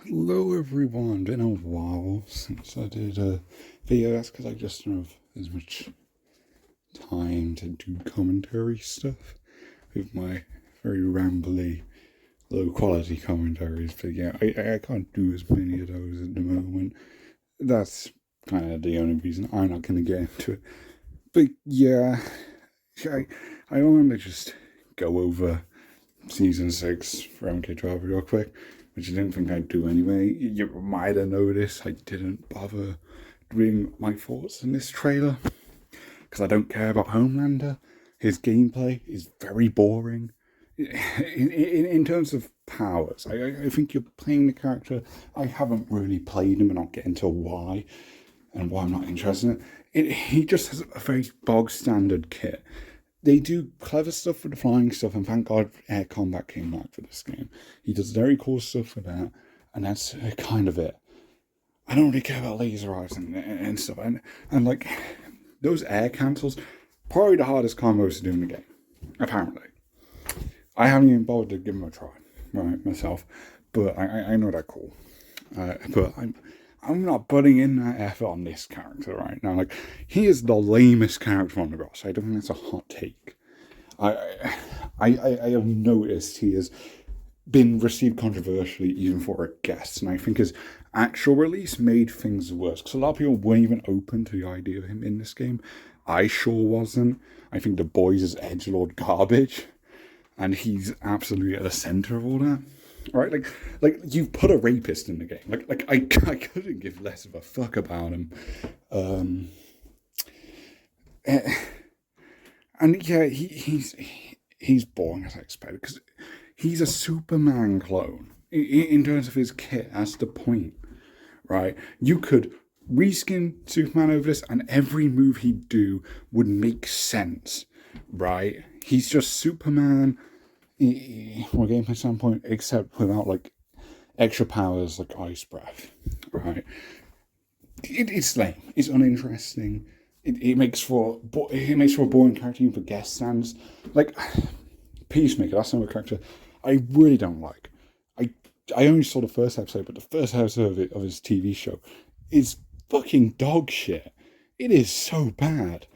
Hello everyone, been a while since I did a video. That's because I just don't have as much time to do commentary stuff with my very rambly, low quality commentaries. But yeah, I can't do as many of those at the moment. That's kind of the only reason I'm not going to get into it. But yeah, I want to just go over season 6 for MK12 real quick, which I didn't think I'd do anyway. You might have noticed I didn't bother doing my thoughts in this trailer because I don't care about Homelander. His gameplay is very boring. In terms of powers, I think you're playing the character. I haven't really played him, and I'll get into why and why I'm not interested in it. He just has a very bog standard kit. They do clever stuff with the flying stuff, and thank God Air Combat came back for this game. He does very cool stuff for that, and that's kind of it. I don't really care about laser eyes and stuff, and like those air cancels, probably the hardest combos to do in the game, apparently. I haven't even bothered to give them a try, right, myself, but I know they're cool. But I'm not putting in that effort on this character right now. Like, he is the lamest character on the roster. I don't think that's a hot take. I have noticed he has been received controversially even for a guest, and I think his actual release made things worse because a lot of people weren't even open to the idea of him in this game. I sure wasn't. I think the boys is edgelord garbage, and he's absolutely at the center of all that. Right, like you've put a rapist in the game. Like I couldn't give less of a fuck about him. And yeah, he's boring as I expected because he's a Superman clone in terms of his kit. That's the point, right? You could reskin Superman over this, and every move he'd do would make sense, right? He's just Superman from a gameplay standpoint, except without like extra powers like ice breath, right? It's lame. It's uninteresting. It makes for a boring character even for guest stands. Like Peacemaker, that's another character I really don't like. I only saw the first episode, but the first episode of his TV show is fucking dog shit. It is so bad.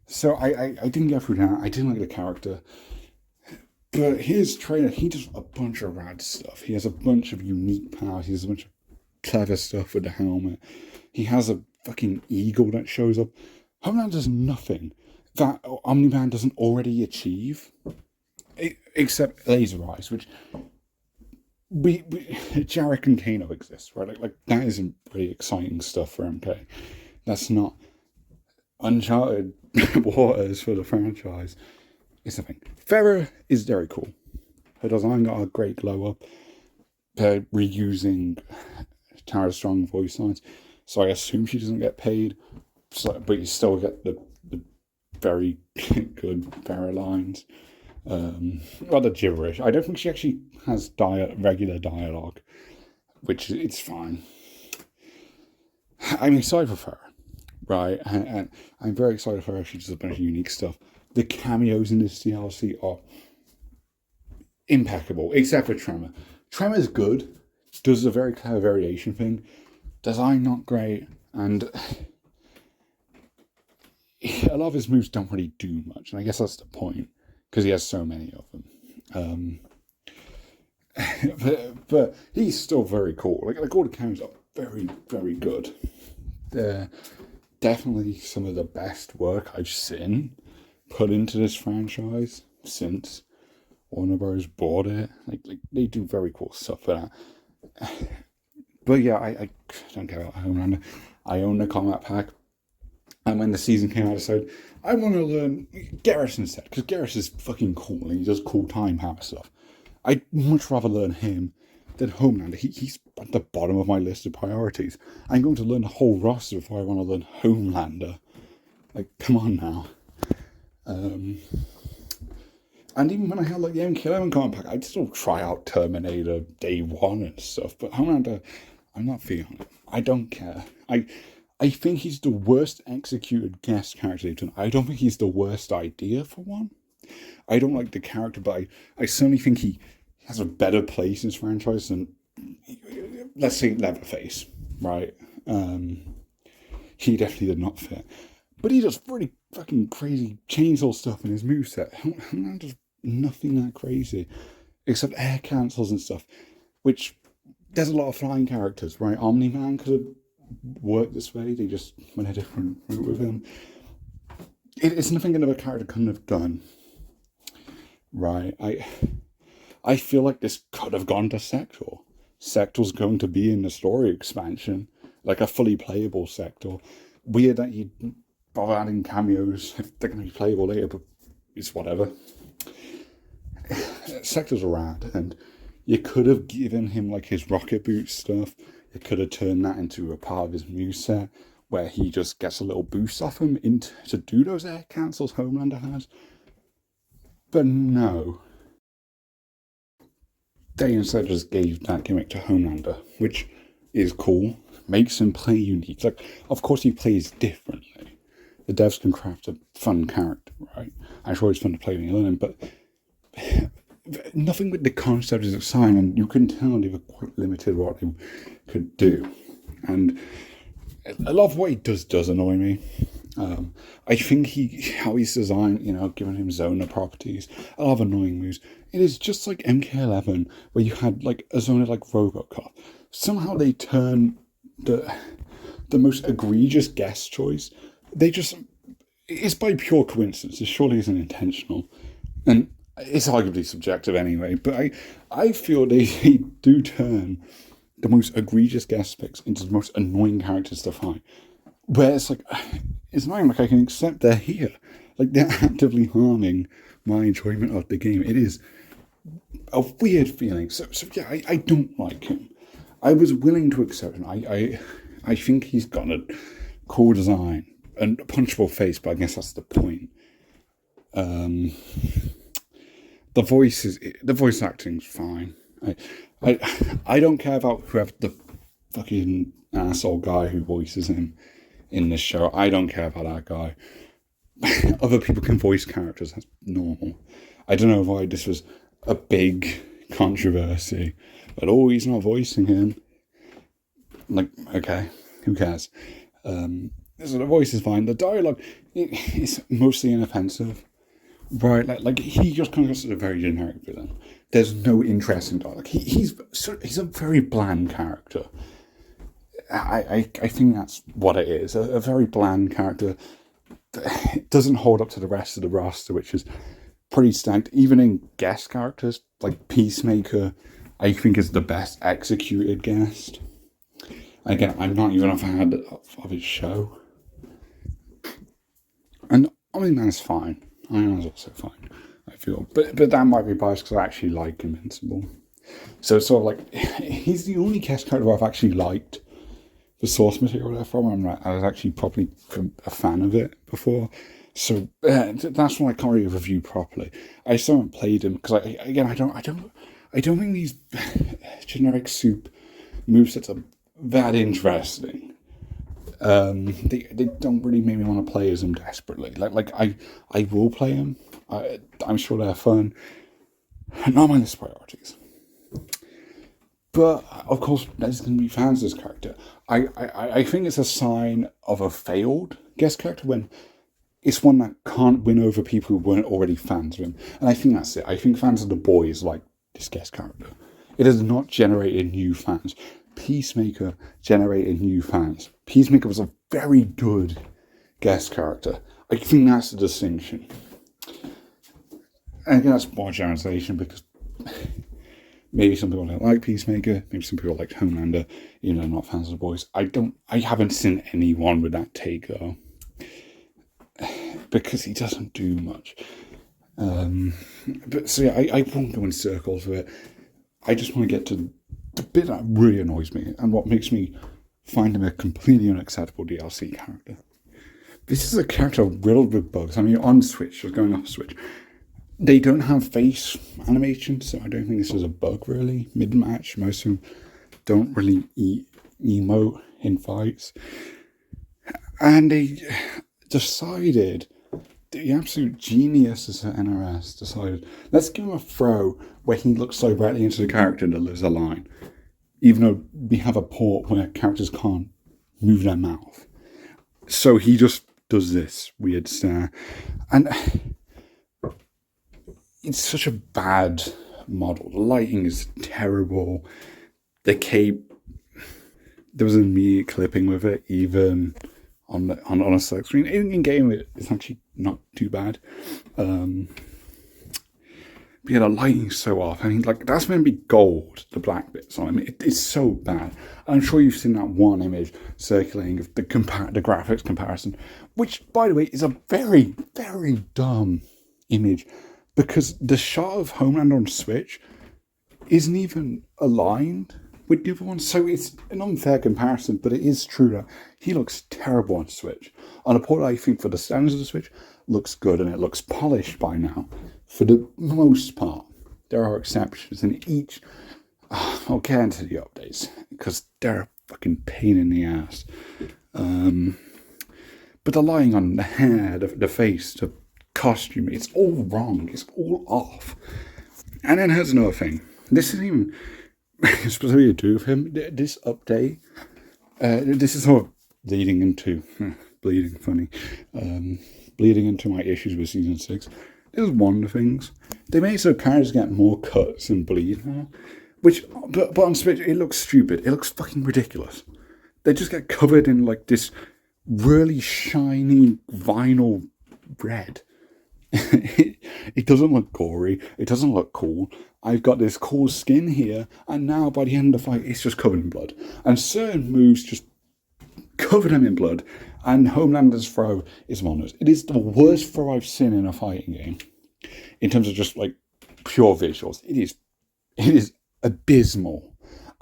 So I didn't get through that. I didn't like the character. But his trailer, he does a bunch of rad stuff. He has a bunch of unique powers. He has a bunch of clever stuff with the helmet. He has a fucking eagle that shows up. Homeland does nothing that Omni-Man doesn't already achieve, except laser eyes, which Jarek and Kano exist, right? Like that isn't really exciting stuff for MK. That's not uncharted waters for the franchise. It's the thing. Farah is very cool. Her design got a great glow up. They're reusing Tara Strong voice lines, so I assume she doesn't get paid. So, but you still get the very good Farah lines. Rather gibberish. I don't think she actually has regular dialogue, which it's fine. I'm excited for Farah, right? And I'm very excited for her. She does a bunch of unique stuff. The cameos in this DLC are impeccable, except for Tremor. Tremor's good, does a very clever variation thing. Design not great, and a lot of his moves don't really do much, and I guess that's the point, because he has so many of them. But he's still very cool. Like all the cameos are very, very good. They're definitely some of the best work I've seen put into this franchise since Warner Bros. Bought it. Like they do very cool stuff for that. But yeah, I don't care about Homelander. I own the Kombat pack. And when the season came out, I decided I want to learn Garrus instead, because Garrus is fucking cool and he does cool time power stuff. I'd much rather learn him than Homelander. He's at the bottom of my list of priorities. I'm going to learn the whole roster before I want to learn Homelander. Like, come on now. And even when I had like the MK11 Combat pack, I'd still try out Terminator Day 1 and stuff. But Homelander, I'm not feeling it. I don't care. I think he's the worst executed guest character they've done. I don't think he's the worst idea for one. I don't like the character, but I certainly think he has a better place in this franchise than let's say Leatherface, right? He definitely did not fit. But he does pretty fucking crazy chainsaw stuff in his moveset. Homelander does nothing that crazy, except air cancels and stuff, which there's a lot of flying characters, right? Omni-Man could have worked this way. They just went a different route with him. It's nothing another character couldn't have done, right? I feel like this could have gone to Sector. Sector's going to be in the story expansion, like a fully playable Sector. Weird that you bother adding cameos if they're going to be playable later, but it's whatever. Sector's rad, and you could have given him like his rocket boot stuff. You could have turned that into a part of his moveset where he just gets a little boost off him to do those air cancels Homelander has. But no. They instead just gave that gimmick to Homelander, which is cool. Makes him play unique. Like, of course he plays differently. The devs can craft a fun character, right? I'm sure it's fun to play when you learn him, but nothing with the concept is exciting, and you can tell they were quite limited what they could do. And a lot of what he does annoy me. I think how he's designed, giving him Zona properties, a lot of annoying moves. It is just like MK11, where you had like a Zona like Robocop. Somehow they turn the most egregious guest choice. It's by pure coincidence. It surely isn't intentional. And it's arguably subjective anyway, but I feel they do turn the most egregious guest picks into the most annoying characters to fight. Where it's like, it's not even like I can accept they're here. Like, they're actively harming my enjoyment of the game. It is a weird feeling. So yeah, I don't like him. I was willing to accept him. I think he's got a cool design and a punchable face, but I guess that's the point. The voice acting's fine. I don't care about whoever the fucking asshole guy who voices him in this show. I don't care about that guy. Other people can voice characters. That's normal. I don't know why this was a big controversy, but he's not voicing him. Like, okay, who cares? So the voice is fine. The dialogue is mostly inoffensive. Right, like he just kind of goes to a very generic villain. There's no interest in dialogue. He's a very bland character. I think that's what it is. A very bland character that doesn't hold up to the rest of the roster, which is pretty stacked. Even in guest characters, like Peacemaker, I think is the best executed guest. Again, I'm not even a fan of his show. And Omni-Man is fine. Iron Man's also fine, I feel. But that might be biased because I actually like Invincible. So it's sort of like, he's the only guest character I've actually liked the source material there from. I was actually probably a fan of it before. So that's why I can't really review properly. I still haven't played him because I don't think these generic soup movesets are that interesting. They don't really make me want to play as them desperately. Like I will play them. I'm sure they're fun. Not my list of priorities. But of course, there's going to be fans of this character. I think it's a sign of a failed guest character when it's one that can't win over people who weren't already fans of him. And I think that's it. I think fans of the boys like this guest character. It has not generated new fans. Peacemaker generated new fans. Peacemaker was a very good guest character. I think that's the distinction. And again, that's more generalization because maybe some people don't like Peacemaker, maybe some people like Homelander, they're not fans of the boys. I haven't seen anyone with that take though. Because he doesn't do much. But so yeah, I won't go in circles with it. I just want to get to the bit that really annoys me and what makes me find him a completely unacceptable DLC character. This is a character riddled with bugs. I mean, on Switch, just going off Switch, they don't have face animation, so I don't think this is a bug really. Mid-match, most of them don't really emote in fights. And they decided, the absolute geniuses at NRS decided, let's give him a throw where he looks directly into the character and delivers a line. even though we have a port where characters can't move their mouth. So he just does this weird stare. And it's such a bad model. The lighting is terrible. The cape, there was an immediate clipping with it, even on a select screen. In game, it's actually not too bad. But yeah, the lighting's so off. I mean, like, that's meant to be gold, the black bits on it. It's so bad. I'm sure you've seen that one image circulating of the graphics comparison, which, by the way, is a very, very dumb image, because the shot of Homeland on Switch isn't even aligned with the other one. So it's an unfair comparison, but it is true that he looks terrible on Switch. On a port, I think, for the standards of the Switch, looks good, and it looks polished by now. For the most part, there are exceptions, and each... I'll get into the updates, because they're a fucking pain in the ass. But the lying on the hair, the face, the costume, it's all wrong. It's all off. And then here's another thing. This isn't even specifically to do with him. This update, this is sort of bleeding into my issues with Season 6. There's one of the things. They made so characters get more cuts and bleed now. But on Switch, it looks stupid. It looks fucking ridiculous. They just get covered in like this really shiny vinyl red. It doesn't look gory. It doesn't look cool. I've got this cool skin here, and now by the end of the fight, it's just covered in blood. And certain moves just covered him in blood. And Homelander's throw is one of those. It is the worst throw I've seen in a fighting game, in terms of just like pure visuals. It is abysmal.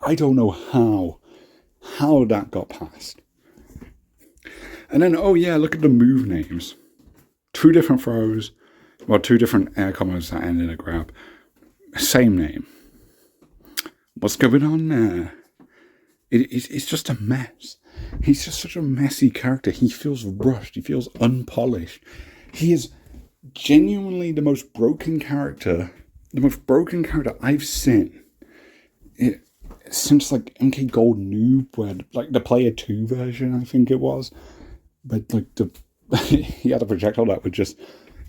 I don't know how that got past. And then, oh yeah, look at the move names. 2 different throws, well, 2 different air combos that end in a grab. Same name. What's going on there? It's just a mess. He's just such a messy character. He feels rushed. He feels unpolished. He is genuinely the most broken character I've seen since like MK Gold Noob, where like the Player 2 version, I think it was. But like he had a projectile that would just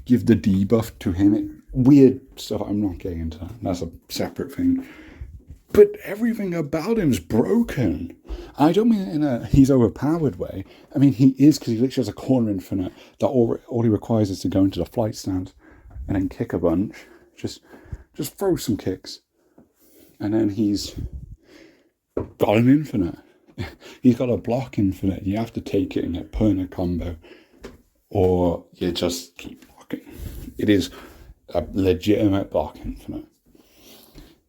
give the debuff to him. Weird stuff. I'm not getting into that. That's a separate thing. But everything about him's broken. I don't mean it in a he's overpowered way. I mean, he is, because he literally has a corner infinite that all he requires is to go into the flight stance and then kick a bunch. Just throw some kicks. And then he's got an infinite. He's got a block infinite. You have to take it and get put in a combo, or you just keep blocking. It is a legitimate block infinite.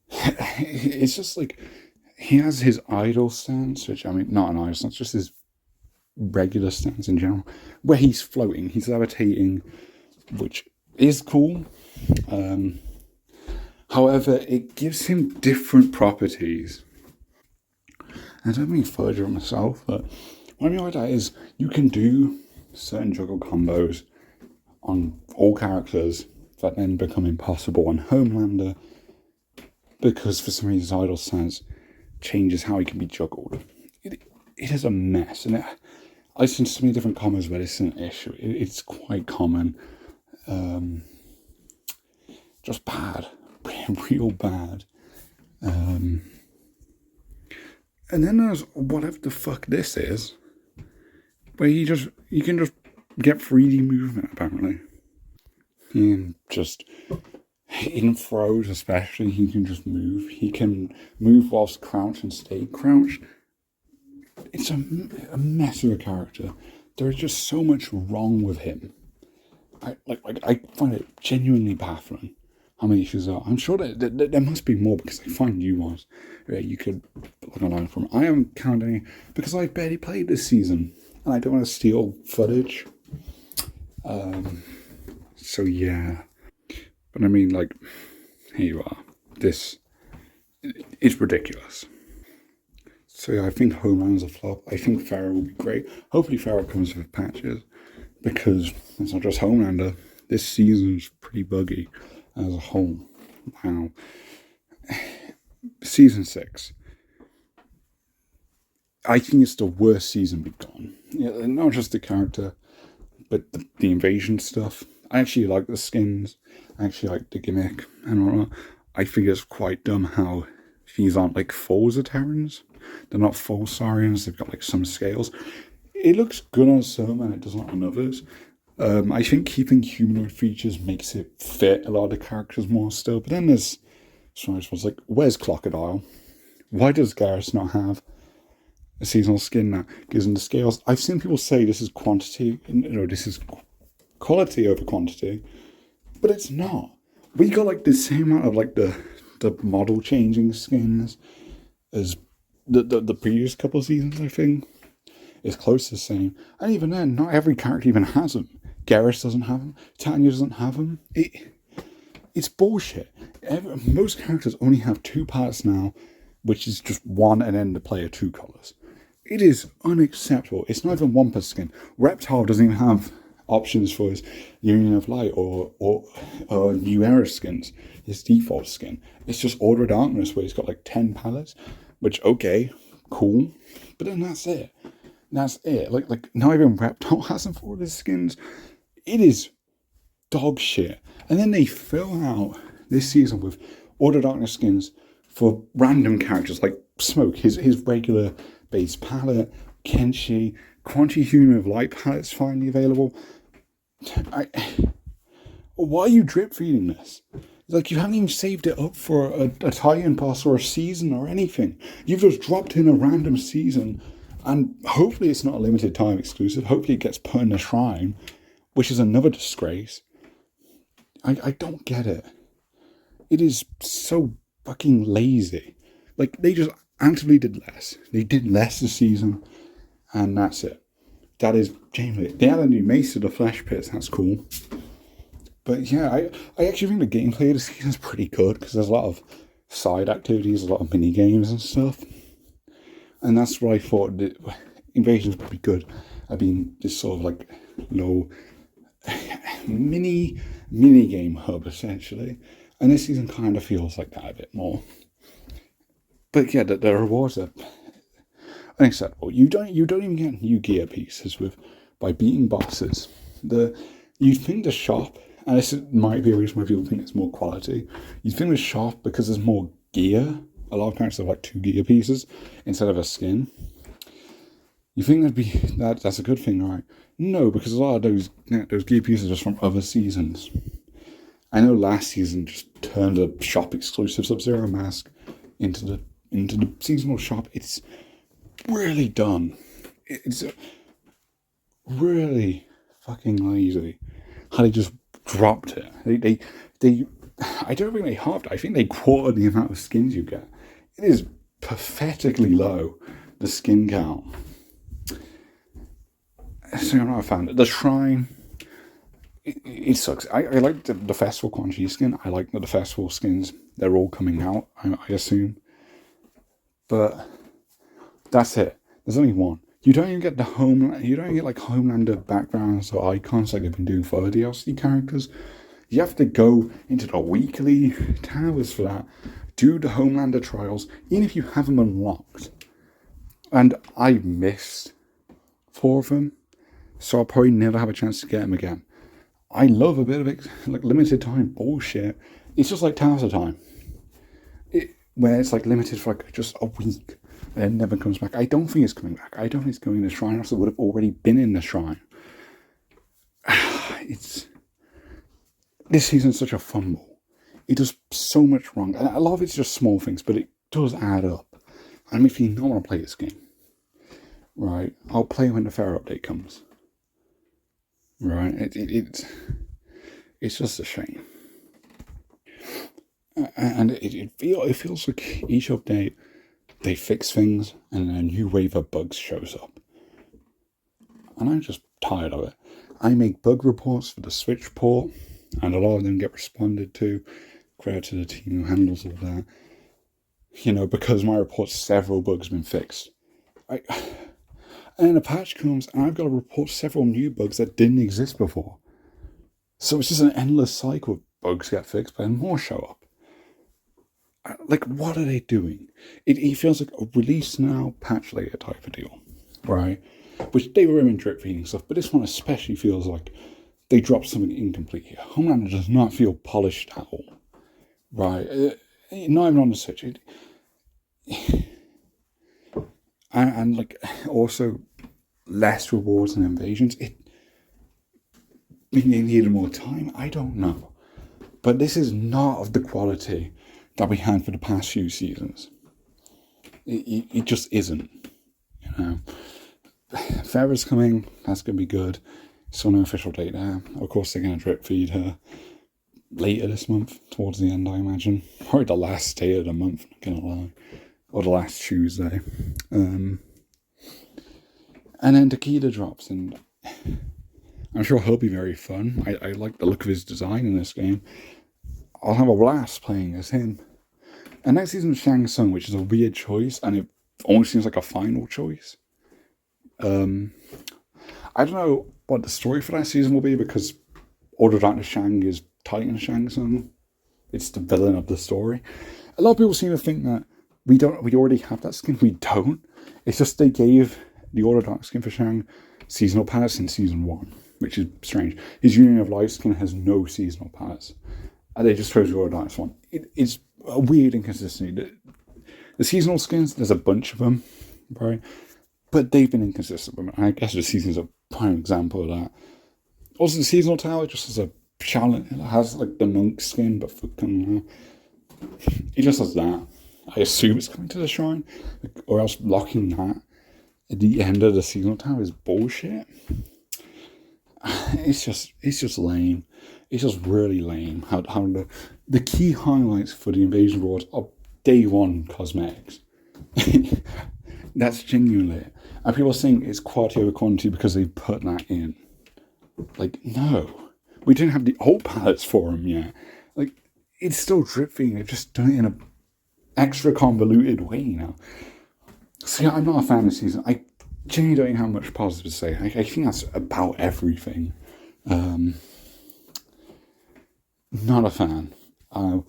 It's just like, he has his idle stance, which, I mean, not an idle stance, just his regular stance in general, where he's floating, he's levitating, which is cool. However, it gives him different properties. I don't mean further on myself, but what I mean by that is you can do certain juggle combos on all characters that then become impossible on Homelander, because for some reason his idle stance changes how he can be juggled. It is a mess, and I've seen so many different combos where this is an issue. It's quite common. Just bad. Real bad. And then there's whatever the fuck this is, where you can just get 3D movement, apparently. And just in throws especially, he can just move. He can move whilst crouched and stay crouched. It's a mess of a character. There's just so much wrong with him. I find it genuinely baffling how many issues there are. I'm sure that there must be more, because I find new ones where you could look online from. I haven't counted any because I barely played this season, and I don't want to steal footage. So yeah. But I mean, like, here you are. This is ridiculous. So yeah, I think Homeland's a flop. I think Farrah will be great. Hopefully Farrah comes with patches, because it's not just Homelander. This season's pretty buggy as a whole. Now, Season 6. I think it's the worst season we've gone. Not just the character, but the invasion stuff. I actually like the skins. I actually like the gimmick and all that. I think it's quite dumb how these aren't like full Zaterrans. They're not full Saurians. They've got like some scales. It looks good on some and it doesn't on others. I think keeping humanoid features makes it fit a lot of the characters more still. But then there's some ones like, where's Crocodile? Why does Garrus not have a seasonal skin that gives him the scales? I've seen people say this is quantity, this is quality over quantity, but it's not. We got like the same amount of like the model changing skins as the previous couple of seasons, I think. It's close to the same. And even then, not every character even has them. Garrus doesn't have them. Tanya doesn't have them. It's bullshit. Most characters only have 2 parts now, which is just one and then the player 2 colours. It is unacceptable. It's not even one per skin. Reptile doesn't even have options for his Union of Light or New Era skins, his default skin. It's just Order of Darkness where he's got like 10 palettes, which, okay, cool. But then that's it. That's it. Like not even Reptile has them for his skins. It is dog shit. And then they fill out this season with Order of Darkness skins for random characters like Smoke, his regular base palette, Kenshi, Quanti Human of Light palettes finally available. Why are you drip feeding this? Like, you haven't even saved it up for a tie-in pass or a season or anything. You've just dropped in a random season, and hopefully it's not a limited time exclusive. Hopefully it gets put in the shrine, which is another disgrace. I don't get it. It is so fucking lazy. Like, they just actively did less. They did less this season, and that's it. That is genuinely. They had a new Mace of the Flesh Pits. That's cool. But yeah, I actually think the gameplay of the season is pretty good because there's a lot of side activities, a lot of mini games and stuff. And that's what I thought Invasions would be good. I mean, this sort of like low mini game hub essentially. And this season kind of feels like that a bit more. But yeah, the rewards are unacceptable. You don't even get new gear pieces by beating bosses. You think the shop, and this might be a reason why people think it's more quality. You think the shop because there's more gear. A lot of characters have like 2 gear pieces instead of a skin. You think that's a good thing, right? No, because a lot of those gear pieces are from other seasons. I know last season just turned a shop exclusive Sub-Zero mask into the seasonal shop. It's really done. It's really fucking lazy how they just dropped it. They I don't think they halved it. I think they quartered the amount of skins you get. It is pathetically low, the skin count. So I'm not a fan. The shrine, it sucks. I like the festival Quan Chi skin. I like the festival skins. They're all coming out, I assume. But that's it. There's only one. You don't even get you don't get like Homelander backgrounds or icons like they've been doing for other DLC characters. You have to go into the weekly towers for that. Do the Homelander trials, even if you have them unlocked. And I missed 4 of them, so I'll probably never have a chance to get them again. I love a bit of it, like limited time bullshit. It's just like Towers of Time, where it's like limited for like just a week and it never comes back. I don't think it's coming back. I don't think it's going in the shrine, else it would have already been in the shrine. This season's such a fumble. It does so much wrong. And a lot of it's just small things, but it does add up. And if you don't want to play this game, right, I'll play when the fair update comes. Right? It's just a shame. And it feels like each update, they fix things and a new wave of bugs shows up. And I'm just tired of it. I make bug reports for the Switch port, and a lot of them get responded to. Credit to the team who handles all that. Because my report's several bugs been fixed. And then a patch comes, and I've got to report several new bugs that didn't exist before. So it's just an endless cycle of bugs get fixed, but then more show up. like, what are they doing? It feels like a release now, patch later type of deal, right? Which they were in drip feeding stuff, but this one especially feels like they dropped something incomplete here. Homelander does not feel polished at all, right? Not even on the Switch. And like, also less rewards and invasions. It needed more time. I don't know, but this is not of the quality that we had for the past few seasons. It just isn't, you know. Farrah's coming. That's gonna be good. Still no official date there. Of course, they're gonna drip feed her later this month, towards the end, I imagine. Probably the last day of the month. Not gonna lie, or the last Tuesday. And then Takeda drops, and I'm sure he'll be very fun. I like the look of his design in this game. I'll have a blast playing as him. And next season is Shang Tsung, which is a weird choice, and it almost seems like a final choice. I don't know what the story for that season will be, because Order Dr. Shang is Titan Shang Tsung. It's the villain of the story. A lot of people seem to think that we already have that skin. We don't. It's just they gave the Order Dark skin for Shang seasonal palettes in season 1, which is strange. His Union of Light skin has no seasonal palettes. And they just chose the Order Dark one. It's a weird inconsistency. The seasonal skins, there's a bunch of them, right? But they've been inconsistent with them. I guess the season's a prime example of that. Also, the seasonal tower just has a challenge. It has like the monk skin, but fucking it just has that. I assume it's coming to the shrine, or else locking that at the end of the seasonal tower is bullshit. It's just lame. It's just really lame. How the key highlights for the invasion rewards are day 1 cosmetics. That's genuinely it. And people are saying it's quality over quantity because they put that in. Like, no. We didn't have the old palettes for them yet. Like, it's still drip feeding. They've just done it in an extra convoluted way now. So yeah, I'm not a fan of the season. I genuinely don't have much positive to say. I think that's about everything. Not a fan. I'm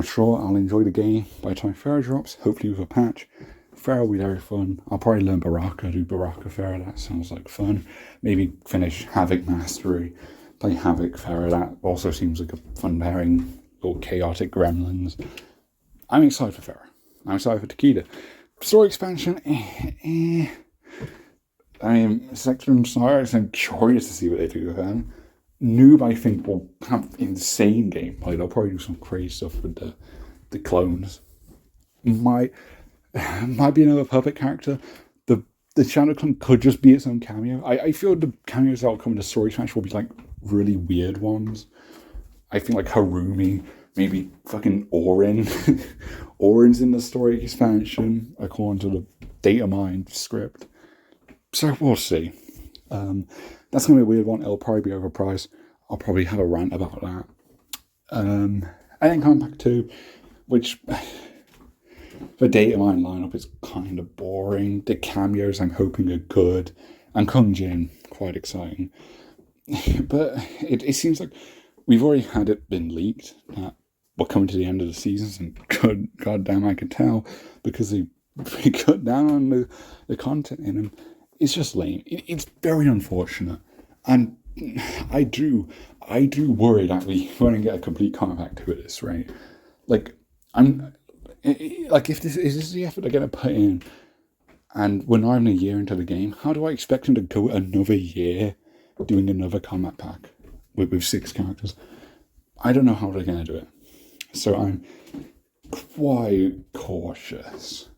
sure I'll enjoy the game by the time Farrah drops, hopefully with a patch. Farrah will be very fun. I'll probably learn Baraka, do Baraka Farrah. That sounds like fun. Maybe finish Havoc Mastery, play Havoc Farrah. That also seems like a fun pairing. Little chaotic gremlins. I'm excited for Farrah. I'm excited for Takeda. Story expansion, I mean, Spectrum Stars, I'm curious to see what they do with them. Noob, I think, will have insane gameplay. They'll probably do some crazy stuff with the clones. Might be another puppet character. The Shadow Clone could just be its own cameo. I feel the cameos that will come in the story expansion will be like really weird ones. I think like Harumi, maybe fucking Orin. Orin's in the story expansion, according to the Datamind script. So we'll see. That's going to be a weird one. It'll probably be overpriced. I'll probably have a rant about that. And then Kombat 2, which the Datamind lineup is kind of boring. The cameos I'm hoping are good. And Kung Jin, quite exciting. But it seems like we've already had it been leaked that we're coming to the end of the seasons, and God damn, I could tell, because they cut down on the content in them. It's just lame. It's very unfortunate, and I do worry that we won't get a complete comeback to this, right? Like, if this is the effort they're going to put in, and we're not even a year into the game, how do I expect them to go another year doing another combat pack with 6 characters? I don't know how they're going to do it, so I'm quite cautious.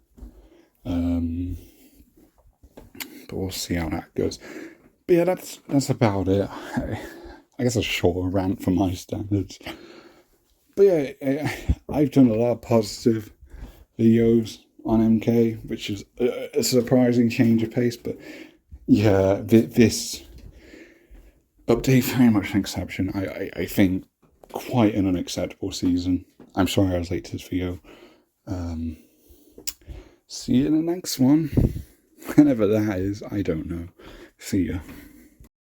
But we'll see how that goes. But yeah, that's about it. I guess a short rant for my standards. But yeah, I've done a lot of positive videos on MK, which is a surprising change of pace. But yeah, this update very much an exception. I think quite an unacceptable season. I'm sorry I was late to this video. See you in the next one. Whenever that is, I don't know. See ya.